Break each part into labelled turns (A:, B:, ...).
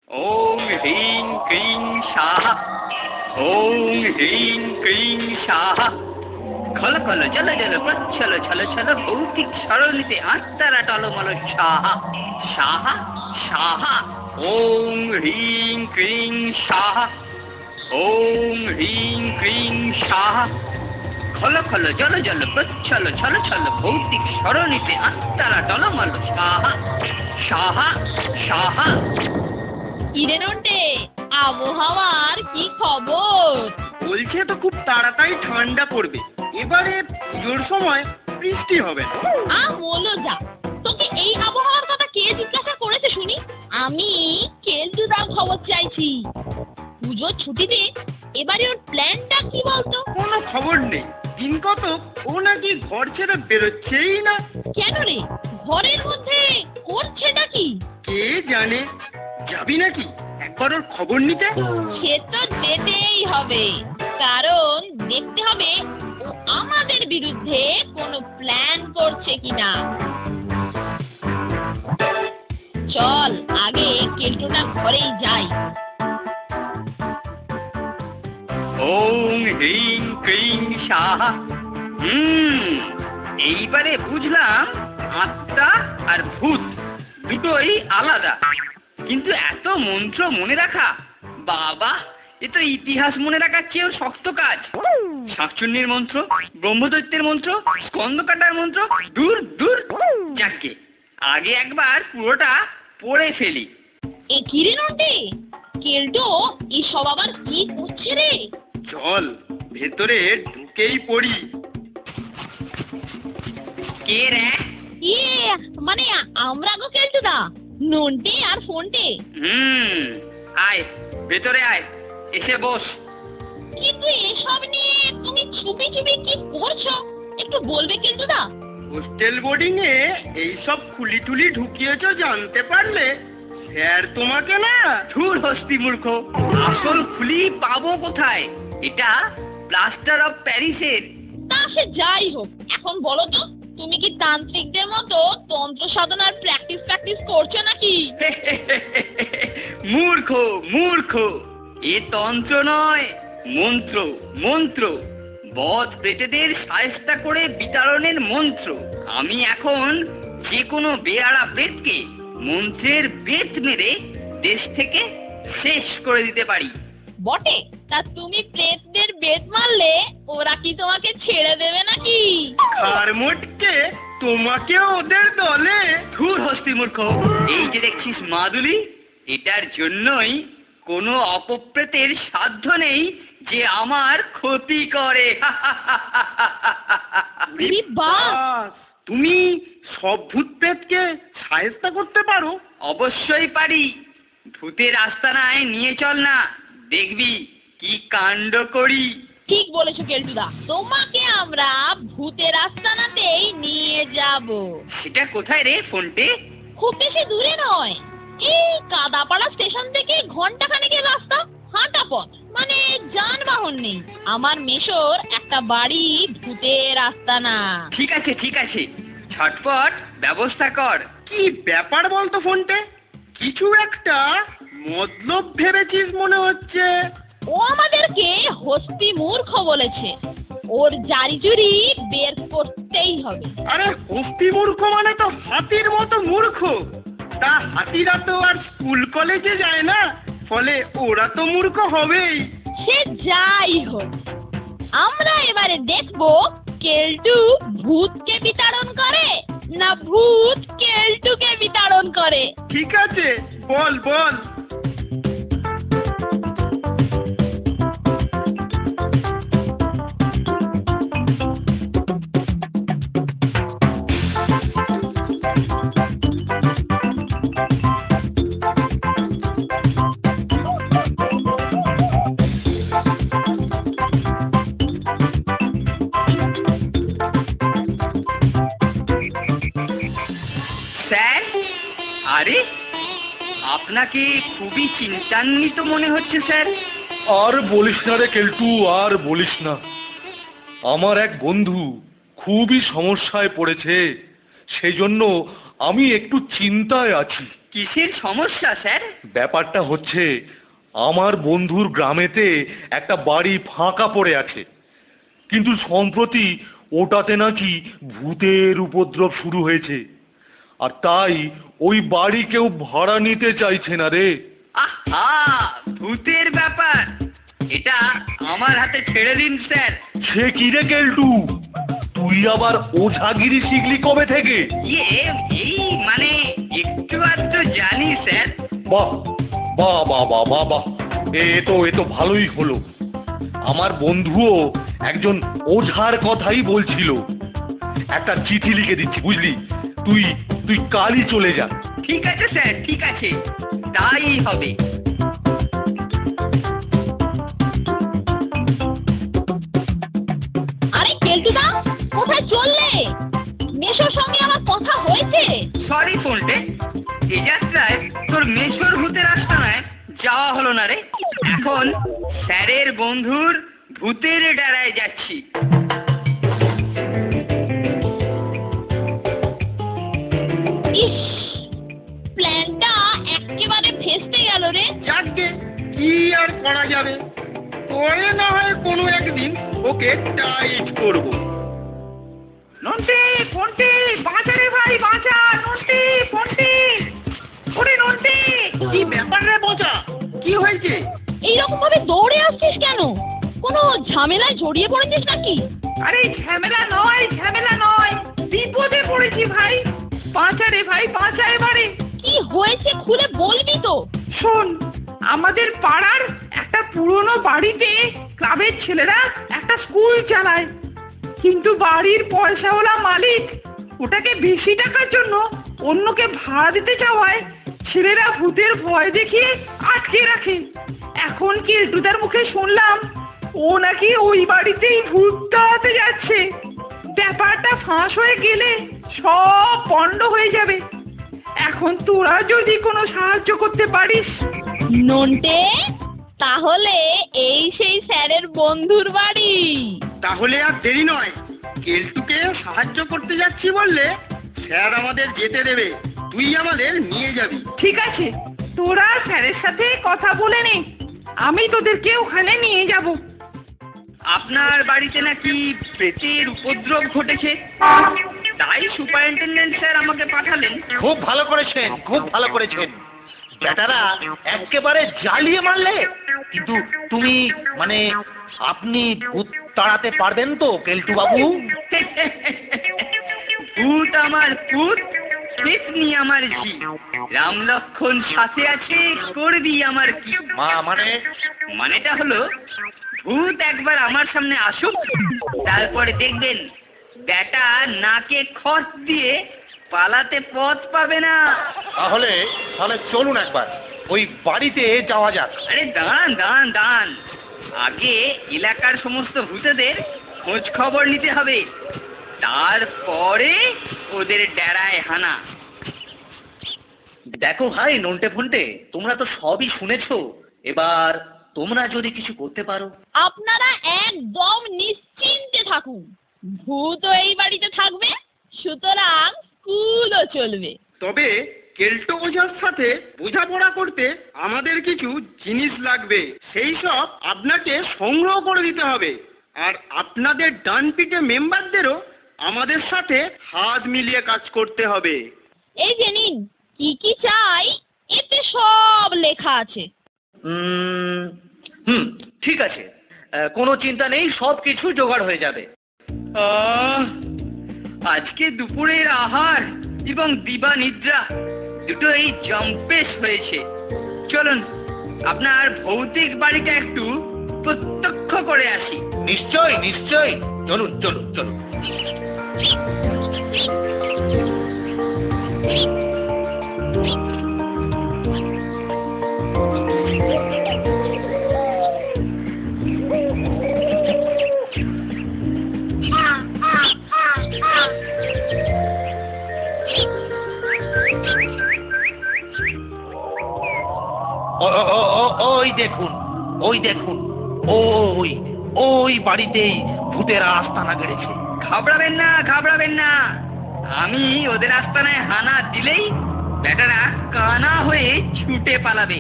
A: ওং হ্রিং ক্রিং স্বাহা। ওং হ্রিং ক্রিং স্বাহা। খল খল জল জল প্রচ্ছল ছল ছল ভৌতিক সরণিতে আত্মারা টলমল স্বাহা স্বাহা স্বাহা। ওং হ্রিং ক্রিং স্বাহা। ওং হ্রিং ক্রিং স্বাহা। খল খল জল জল প্রচ্ছল ছল ছল ভৌতিক সরণিতে আত্মারা টলমল স্বাহা স্বাহা স্বাহা।
B: কিরে নন্টে, আবহাওয়ার কি খবর?
C: বলছে তো খুব তাড়াতাড়ি ঠান্ডা পড়বে, এবারে পুজোর সময় বৃষ্টি হবে না।
B: বলো যা, তোকে এই আবহাওয়ার কথা কে জিজ্ঞাসা করেছে শুনি? আমি কেলটুদার খবর চাইছি। পুজোর ছুটিতে এবারে ওর প্ল্যানটা কি বলতো?
C: কোনো খবর নেই, দিন কতক ও নাকি ঘর ছেড়ে বেরোচ্ছেই না।
B: কেন রে, ঘরের মধ্যে করছেটা কি?
C: কে জানে, যাবি নাকি একবার ওর খবর নিতে?
B: সে তো যেতেই হবে, কারণ দেখতে হবে ও আমাদের বিরুদ্ধে কোনো প্ল্যান করছে কিনা। চল আগে কেলটুদার ঘরেই যাই।
A: ওং হ্রিং ক্রিং স্বাহা। এইবারে বুঝলাম আত্মা আর ভূত দুটোই আলাদা, কিন্তু এত মন্ত্র মনে রাখা, বাবা এ তো ইতিহাস মনে রাখার চেয়েও শক্ত কাজ। শাকচুন্নির মন্ত্র, ব্রহ্মদৈত্যের মন্ত্র, স্কন্দকাটার মন্ত্র, দূর দূর। যাকে আগে একবার পুরোটা পড়ে ফেলি।
B: এ কি রে নন্টে, কেলটো এসব আবার কি করছে রে?
C: চল ভেতরে ঢুকেই পড়ি।
A: কে রে?
B: মানে আমরা গো কেলটুদা, নন্টে আর ফোনটে।
A: আয় ভেতরে আয়, এসে বস।
B: কিন্তু এসব নিয়ে তুমি চুপি চুপি কি করছো একটু বলবে কেলটুদা?
C: হোস্টেল বোর্ডিং এ এইসব খুলি টুলি ঢুকিয়েছ জানতে পারলে স্যার তোমাকে না।
A: ধুর হস্তি মূর্খ, আসল খুলি পাবো কোথায়? এটা প্লাস্টার অফ প্যারিসের।
B: তা সে যাই হোক, এখন বলো তো তুমি কি তান্ত্রিকদের মতো তন্ত্র সাধনার প্র্যাকটিস করছো নাকি?
A: মূর্খ মূর্খ, এ তন্ত্র নয়, মন্ত্র মন্ত্র। বদ প্রেতেদের শায়েস্তা করে বিতাড়নের মন্ত্র। আমি এখন যে কোনো বেয়াড়া প্রেতকে মন্ত্রের বেত মেরে দেশ থেকে শেষ করে দিতে পারি।
B: বটে, তা তুমি প্রেতদের বেদ মারলে ওরা কি তোমাকে ছেড়ে দেবে নাকি?
C: আর মোটকে তোমাকেও ওদের দলে।
A: ধুর হস্তি মূর্খ, এই যে দেখছিস মাদুলি, এটার জন্যই কোনো অপপ্রেতের সাধ্য নেই যে আমার ক্ষতি করে।
C: বাস, তুমি সব ভূত প্রেতকে সাহায্য করতে পারো?
A: অবশ্যই পারি। ভূতের আস্তানায় নিয়ে চল না, দেখবি কি কাণ্ড করি।
B: ঠিক বলেছো কেলটুদা, তোমাকে আমরা ভূতের আস্তানাতেই নিয়ে যাব।
A: সেটা কোথায় রে ফোনটে?
B: খুব বেশি দূরে নয়, এই কাদাপাড়া স্টেশন থেকে ঘন্টাখানেকের রাস্তা, হাঁটা পথ, মানে যানবাহন নেই। আমার মেশোর একটা বাড়ি ভূতের আস্তানা।
A: ঠিক আছে ঠিক আছে, ঝটপট ব্যবস্থা কর।
C: কি ব্যাপার বলতো ফোনটে, কিছু একটা মতলব ভেবেছিস মনে হচ্ছে।
B: ও আমাদেরকে হস্তি মূর্খ বলেছে, ওর জারিজুরি বের করতেই হবে।
C: আরে হস্তি মূর্খ মানে তো হাতির মতো মূর্খ। তা হাতিরা তো আর স্কুল কলেজে যায় না, ফলে ওরা তো মূর্খ হবেই।
B: সে যাই হোক, আমরা এবারে দেখবো কেলটু ভূতকে বিতাড়ন করে না ভূত কেলটুকে বিতাড়ন করে।
C: ঠিক আছে, বল বল।
A: স্যার, আরে আপনাকে খুবই চিন্তান্বিত মনে হচ্ছে স্যার।
D: আর বলিস না রে কেলটু, আর বলিস না। আমার এক বন্ধু খুবই সমস্যায় পড়েছে, সেই জন্য আমি একটু চিন্তায় আছি।
A: কিসের সমস্যা স্যার?
D: ব্যাপারটা হচ্ছে আমার বন্ধুর গ্রামেতে একটা বাড়ি ফাঁকা পড়ে আছে, কিন্তু সম্প্রতি ওটাতে নাকি ভূতের উপদ্রব শুরু হয়েছে, আর তাই ওই বাড়ি কেউ ভাড়া নিতে চাইছে না রে।
A: আহা, ভূতের ব্যাপার, এটা আমার হাতে ছেড়ে দিন স্যার।
D: সে কি রে কেলটু, তুই আবার ওঝাগিরি শিখলি কবে থেকে?
A: এই মানে একটু আধটু জানি স্যার।
D: বাহ বাহ বাহ বাহ বাহ বাহ, এ তো ভালোই হলো। আমার বন্ধুও একজন ওঝার কথাই বলছিল। একটা চিঠি লিখে দিচ্ছি, বুঝলি? তুই কালই চলে যা।
A: ঠিক আছে স্যার, ঠিক আছে, তাই হবে।
B: আরে কেলটুদা, কোথায় চললে? মেশোর সঙ্গে আমার কথা হয়েছে।
A: সরি ফোনটে, এই যাত্রায় তোর মেশোর ভূতের আস্তানায় যাওয়া হলো না রে। এখন স্যারের বন্ধুর ভূতের ডেরায় যাচ্ছি।
B: ইস, প্ল্যানটা একেবারে ফেস্তে গেল রে।
C: যাকে কি আর করা যাবে, পরে না হয় কোনো একদিন ওকে টাইট করবো।
A: নন্টে, ফোনটে, বাঁচা রে ভাই, বাঁচা! নন্টে, ফোনটে, ওরে নন্টে!
C: কি ব্যাপার রে বোঝা, কি হয়েছে?
B: এইরকম ভাবে দৌড়ে আসছিস কেন? কোনো ঝামেলায় জড়িয়ে পড়েছিস নাকি?
A: আরে ঝামেলা নয়, বিপদে পড়েছি ভাই। বাঁচা রে ভাই, বাঁচা এবারে।
B: কি হয়েছে খুলে বলবি তো?
A: শোন, আমাদের পাড়ার একটা পুরনো বাড়িতে ক্লাবের ছেলেরা একটা স্কুল চালায়, কিন্তু বাড়ির পয়সাওয়ালা মালিক ওটাকে বেশি টাকার জন্য অন্যকে ভাড়া দিতে যাওয়ায় ছেলেরা ভূতের ভয় দেখিয়ে আটকে রাখে। এখন কেলটুদার মুখে শুনলাম ও নাকি ওই বাড়িতেই ভূত তাড়াতে যাচ্ছে। ব্যাপারটা ফাঁস হয়ে গেলে সব পণ্ড হয়ে যাবে। এখন তোরা যদি কোনো সাহায্য করতে পারিস।
B: নন্টে, তাহলে এই সেই স্যারের বন্ধুর বাড়ি?
C: তাহলে আর দেরি নয়, কেলটুকে সাহায্য করতে যাচ্ছি বললে স্যার আমাদের যেতে দেবে, তুই আমাদের নিয়ে যাবি।
A: ঠিক আছে, তোরা স্যারের সাথে কথা বলে নে, আমি তোদেরকে ওখানে নিয়ে যাব। আপনার বাড়িতে নাকি প্রেতের উপদ্রব ঘটেছে, তাই সুপারিনটেনডেন্ট স্যার আমাকে পাঠালেন।
E: খুব ভালো করেছেন, খুব ভালো করেছেন। বেটারা একেবারে জ্বালিয়ে মারলে। কিন্তু তুমি মানে আপনি ভূত তাড়াতে পারবেন তো কেলটু বাবু?
A: ভূত আমার পুত, পেতনি আমার ঝি, রাম লক্ষণ সাথে আছে, করবি আমার কি? মানেটা হলো, ভূত একবার আমার সামনে আসুক, তারপরে দেখবেন বেটা নাকে খত দিয়ে পালাতে পথ পাবে না।
E: তাহলে চলুন একবার ওই বাড়িতে যাওয়া যাক।
A: আরে দাঁড়ান, আগে এলাকার সমস্ত ভূতেদের খোঁজ খবর নিতে হবে, তারপরে ওদের ডেরায় হানা।
E: দেখো ভাই নন্টে ফন্টে, তোমরা তো সবই শুনেছো, এবার তোমরা যদি কিছু করতে পারো।
B: আপনারা একদম নিশ্চিন্তে থাকুন, ভূতও এই বাড়িতে থাকবে, সুতরাং স্কুলও চলবে।
C: তবে কেলটো ওঝার সাথে বোঝাপড়া করতে আমাদের কিছু জিনিস লাগবে, সেই সব আপনাকে সংগ্রহ করে দিতে হবে। আর আপনাদের ডান পিঠে মেম্বারদেরও আমাদের সাথে হাত মিলিয়ে কাজ করতে হবে।
B: এই যে নিন, কি কি চাই এতে সব লেখা আছে।
E: ঠিক আছে, কোনো চিন্তা নেই, সব কিছু জোগাড় হয়ে যাবে।
A: আজকে দুপুরের আহার এবং দিবা নিদ্রা দুটোই জম্পেশ হয়েছে। চলুন আপনার ভৌতিক বাড়িটা একটু প্রত্যক্ষ করে আসি।
E: নিশ্চয়, চলুন। ওই দেখুন, ওই বাড়িতেই ভূতেরা আস্তানা গেড়েছে।
A: ঘাবড়াবেন না, আমি ওদের আস্তানায় হানা দিলেই বেটারা কানা হয়ে ছুটে পালাবে।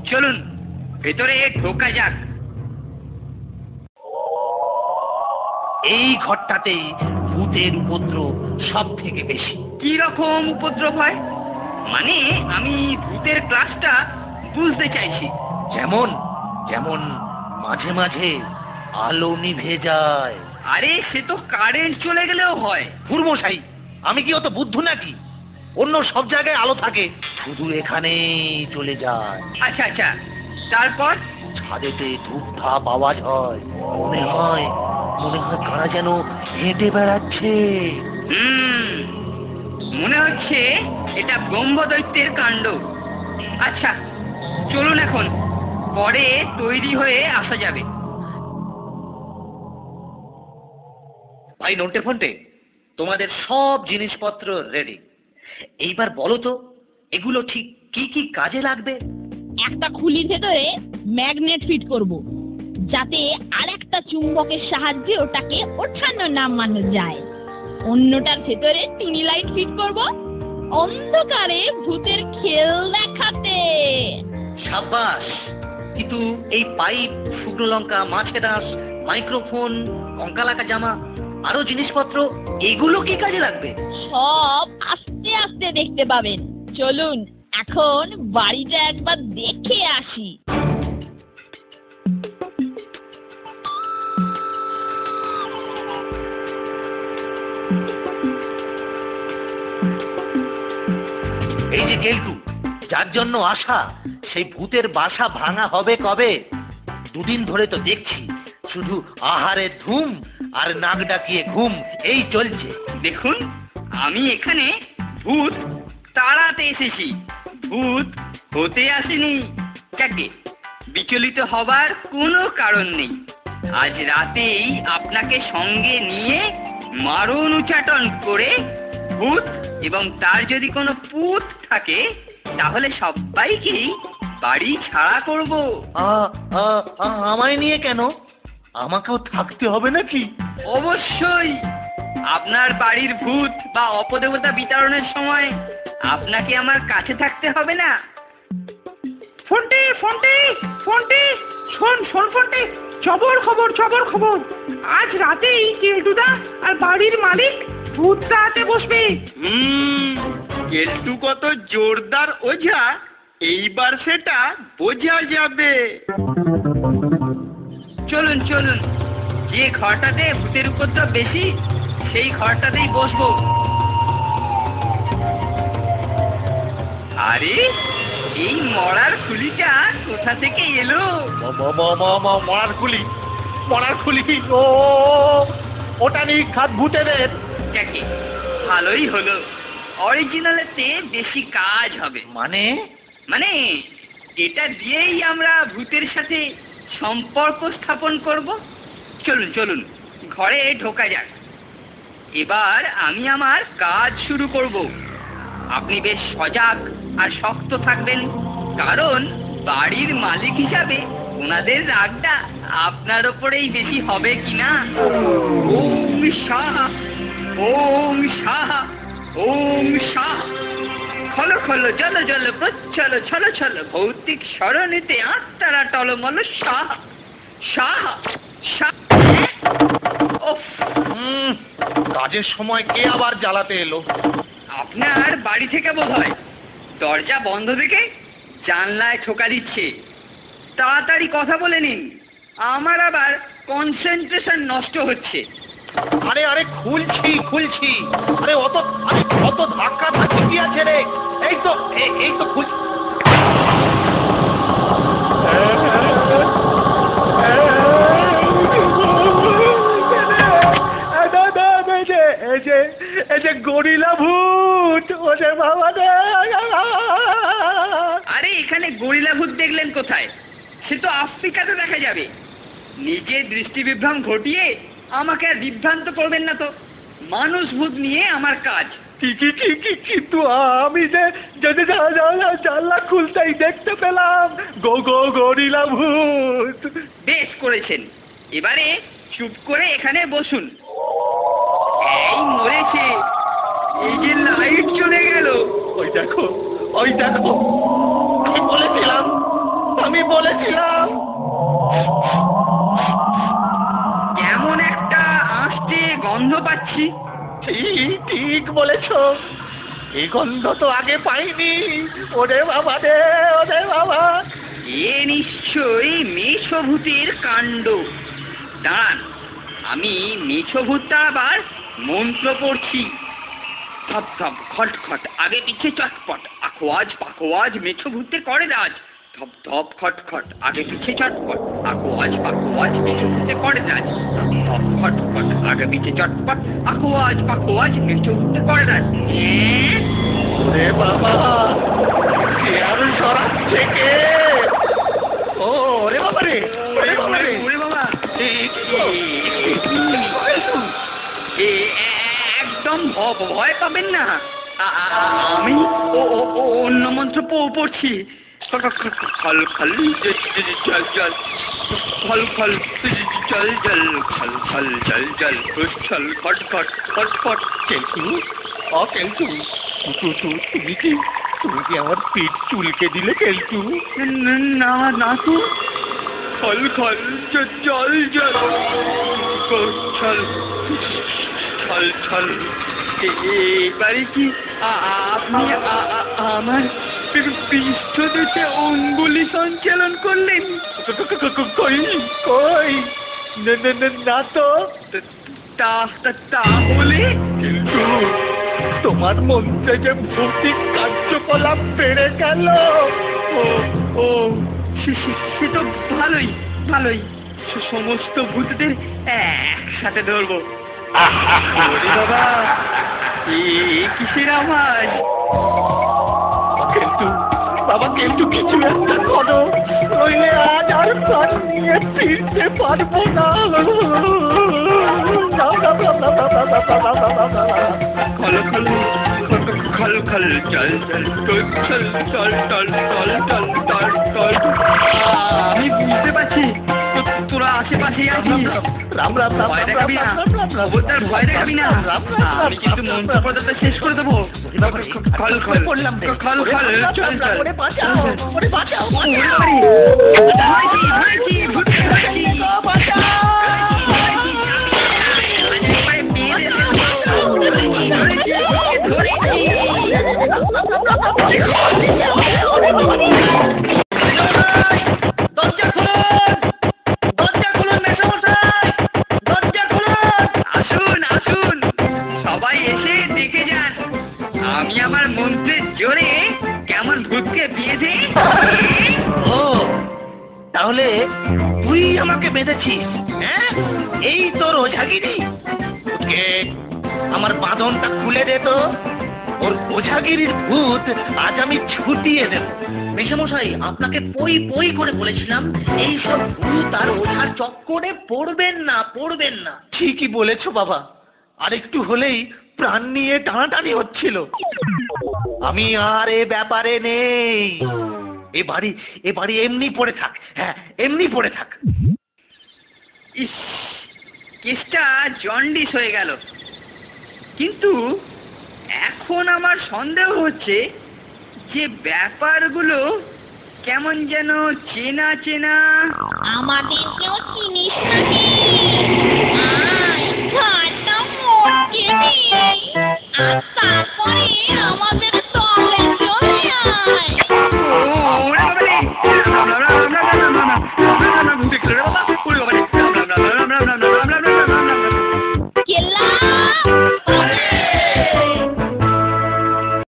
A: চলুন ভেতরে ঢোকা যাক।
E: এই ঘরটাতেই ভূতের উপদ্রব সব থেকে বেশি।
A: কি রকম উপদ্রব হয়? মানে আমি ভূতের ক্লাসটা বুঝতে চাইছি।
E: যেমন যেমন মাঝে মাঝে আলো নিভে যায়।
A: আরে সে তো কারেন্ট চলে গেলেও হয়।
E: হুড়মশাই, আমি কি অত বুদ্ধু নাকি? অন্য সব জায়গায় আলো থাকে, শুধু এখানে চলে যায়।
A: আচ্ছা আচ্ছা, তারপর?
E: ছাদেতে ধূপধাপ আওয়াজ হয়, মনে হয় কারা যেন হেঁটে বেড়াচ্ছে।
A: মনে হচ্ছে এটা ব্রহ্মদৈত্যের কাণ্ড। আচ্ছা চলুন এখন, পরে তৈরি হয়ে আসা যাবে।
E: ভাই নন্টে ফন্টে, তোমাদের সব জিনিসপত্র রেডি। এইবার বলো তো, এগুলো ঠিক কি কি কাজে লাগবে?
B: একটা খুলির ভেতরে ম্যাগনেট ফিট করব, যাতে আরেকটা চুম্বকের সাহায্যে ওটাকে ওঠানো নামানো যায়। অন্যটার ভেতরে টুনি লাইট ফিট করব, অন্ধকারে ভূতের খেল দেখাতে।
E: সাব্বাস! কিন্তু এই পাইপ, শুকনো লঙ্কা, মাছের আঁশ, মাইক্রোফোন, কঙ্কালাকা জামা, আরো জিনিসপত্র, এগুলো কি কাজে লাগবে?
B: সব আস্তে আস্তে দেখতে পাবেন। চলুন এখন বাড়িটা একবার দেখে আসি।
E: এই যে কেলটু, যার জন্য আসা, সেই ভূতের বাসা ভাঙা হবে কবে? দুদিন ধরে তো দেখছি শুধু আহারে ধুম আর নাক ডাকিয়ে ঘুম, এই চলছে।
A: দেখুন, আমি এখানে ভূত তাড়াতে এসেছি, ভূত হতে আসেনি। যাকে বিচলিত হবার কোনো কারণ নেই। আজ রাতেই আপনাকে সঙ্গে নিয়ে মারণ উচ্চাটন করে ভূত এবং তার যদি কোনো পুত থাকে তাহলে সবাইকেই বাড়ি ছাড়া করব।
E: আমায় নিয়ে কেন? আমাকেও থাকতে হবে নাকি?
A: অবশ্যই। আপনার বাড়ির ভূত বা অপদেবতা বিতরণের সময় আপনাকে আমার কাছে থাকতে হবে না?
F: ফন্টে ফন্টে ফন্টে, শোন শোন ফন্টে, খবর খবর, আজ রাতেই কেলটুদা আর বাড়ির মালিক ভূত তাড়াতে বসবে।
C: কেলটু কত জোরদার ওঝা, এইবার সেটা বোঝা যাবে।
A: চলুন চলুন, যে ঘরটাতে ভূতের উপদ্রব বেশি সেই ঘরটাতেই বসবো। আরে এই মরার খুলিটা কোথা থেকে এলো?
E: মরার খুলি, ও ওটা নিখাত ভূতেদের।
A: যাকে ভালোই হলো, অরিজিনালেতে বেশি কাজ হবে। মানে এটা দিয়েই আমরা ভূতের সাথে সম্পর্ক স্থাপন করব। চলুন চলুন, ঘরে ঢোকা যাক। এবার আমি আমার কাজ শুরু করব। আপনি বেশ সজাগ আর শক্ত থাকবেন, কারণ বাড়ির মালিক হিসাবে ওনাদের রাগটা আপনার ওপরেই বেশি হবে কিনা। ওম শাহ, ওম শাহ, ওম শাহ। খলো খলো জল জল প্রচ্ছল ছল ছল, ভৌতিক সরণিতে আত্মারা টলমল শাহ শাহ শাহ।
E: কাজের সময় কে আবার জ্বালাতে এলো?
A: আপনার বাড়ি থেকে বোধহয় দরজা বন্ধ থেকে জানলায় ঠোকা দিচ্ছে। তাড়াতাড়ি কথা বলে নিন, আমার আবার কনসেন্ট্রেশন নষ্ট হচ্ছে।
E: আরে খুলছি। আরে অত ধাক্কা ধাক্কি কি আছে রে? এই তো খুল। এই যে গরিলা ভূত, ওরে বাবা রে।
A: আরে এখানে গরিলা ভূত দেখলেন কোথায়? সে তো আফ্রিকাতে দেখা যাবে। নিজে দৃষ্টি বিভ্রম ঘটিয়ে আমাকে আর বিভ্রান্ত করবেন না তো। মানুষ ভূত নিয়ে আমার কাজ।
E: কিন্তু আমি যে জানলা খুলতেই দেখতে পেলাম গরিলা ভূত।
A: বেশ করেছেন, এবারে চুপ করে এখানে বসুন। এই মরেছে, এই যে লাইট চলে গেল।
E: ওই দেখো, ওই দেখো, আমি বলেছিলাম, আমি বলেছিলাম।
A: কেমন একটা আঁশটে গন্ধ পাচ্ছি।
E: ঠিক ঠিক বলেছ, এই গন্ধ তো আগে পাইনি। ওরে বাবা রে, ওরে বাবা।
A: এ নিশ্চয়ই মেছভূতের কাণ্ড। দাঁড়ান, আমি মেছভূতটা আবার মন্ত্র পড়ছি। ধপ ধপ খট খট আগে পিছে চটপট, আখোয়াজ পাখোয়াজ মেছভূতে করে রাজ। ধপ ধপ খট খট আগে পিছে চটপট, আখোয়াজ পাখোয়াজ মেছভূতে করে রাজ। ধপ খট খট আগে পিছে চটপট, আখোয়াজ পাখোয়াজ মেছভূতে করে রাজ।
E: ওরে বাবা, কে আর সরাচ্ছে কে? ও ওরে বাবা রে, ওরে বাবা রে,
A: ওরে বাবা, একদম ভয় পাবেন না। আমি অন্য মন্ত্র পড়ছি। খল খল জল জল, খল খল জল জল, খল খল জল জল, ছল খট খট খট খট।
E: কেলটু, ও কেলটু, তুমি কি আমার পিঠ চুলকে দিলে কেলটু?
A: না না তো। খল খল জল জল, ছল ছল ছল। এবারে কি আপনি আমার পৃষ্ঠদেশে অঙ্গুলি সঞ্চালন করলেন?
E: কই কই, না তো।
A: তাহলে
E: কিন্তু তোমার মধ্যে যে ভৌতিক কার্যকলাপ বেড়ে গেল।
A: ও ও সে তো ভালোই ভালোই। সমস্ত ভূতদের একসাথে ধরবো। বাবা, কিসের আওয়াজ?
E: কিন্তু বাবা, কিন্তু কিছু একটা করো, নইলে আজ আর প্রাণ নিয়ে ফিরতে পারবো না।
A: খল খল খল খল চল চল চল চল চল চল চল চল চল। আমি বুঝতে পারছি তোরা আশেপাশেই আছিস।
E: রাম রাম রাম,
A: ভয় দেখাবি না, খবরদার ভয় দেখাবি না। আমি কিন্তু মন্ত্র পদার্থ শেষ করে দেবো। খল খল
E: বললাম রে,
A: খল খল চল চল।
E: ওরে বাঁচাও, ওরে বাঁচাও,
A: দরজা খুলুন, দরজা খুলুন মেসমশাই, দরজা খুলুন। আসুন আসুন, সবাই এসে দেখে যান আমি আমার মন্ত্রের জোরে কেমন ভূতকে বিয়েছি।
E: ও তাহলে তুই আমাকে বেঁধেছিস? হ্যাঁ, এই তোর ওঝাগিরি। ওকে আমার বাঁধনটা খুলে দে তো। ওর ওঝাগিরির ভূত আজ আমি ছুটিয়ে দেব। মেশামশাই, আপনাকে পই পই করে বলেছিলাম এইসব ভূত আর ওঝার চক্করে পড়বেন না, পড়বেন না। ঠিকই বলেছো বাবা, আর একটু হলেই প্রাণ নিয়ে টানাটানি হচ্ছিল। আমি আর এ ব্যাপারে নেই। এ বাড়ি এমনি পড়ে থাক। হ্যাঁ, এমনি পড়ে থাক।
A: ইস, কেসটা জন্ডিস হয়ে গেল। কিন্তু এখন আমার সন্দেহ হচ্ছে যে ব্যাপারগুলো কেমন যেন চেনা চেনা।
B: আমাদেরকেও চিনিস নাকি? ঘাটটা মটকে দে, আর তারপরে আমাদের তলে চলে আয়।
A: ভূতে খেলে রে বাবা।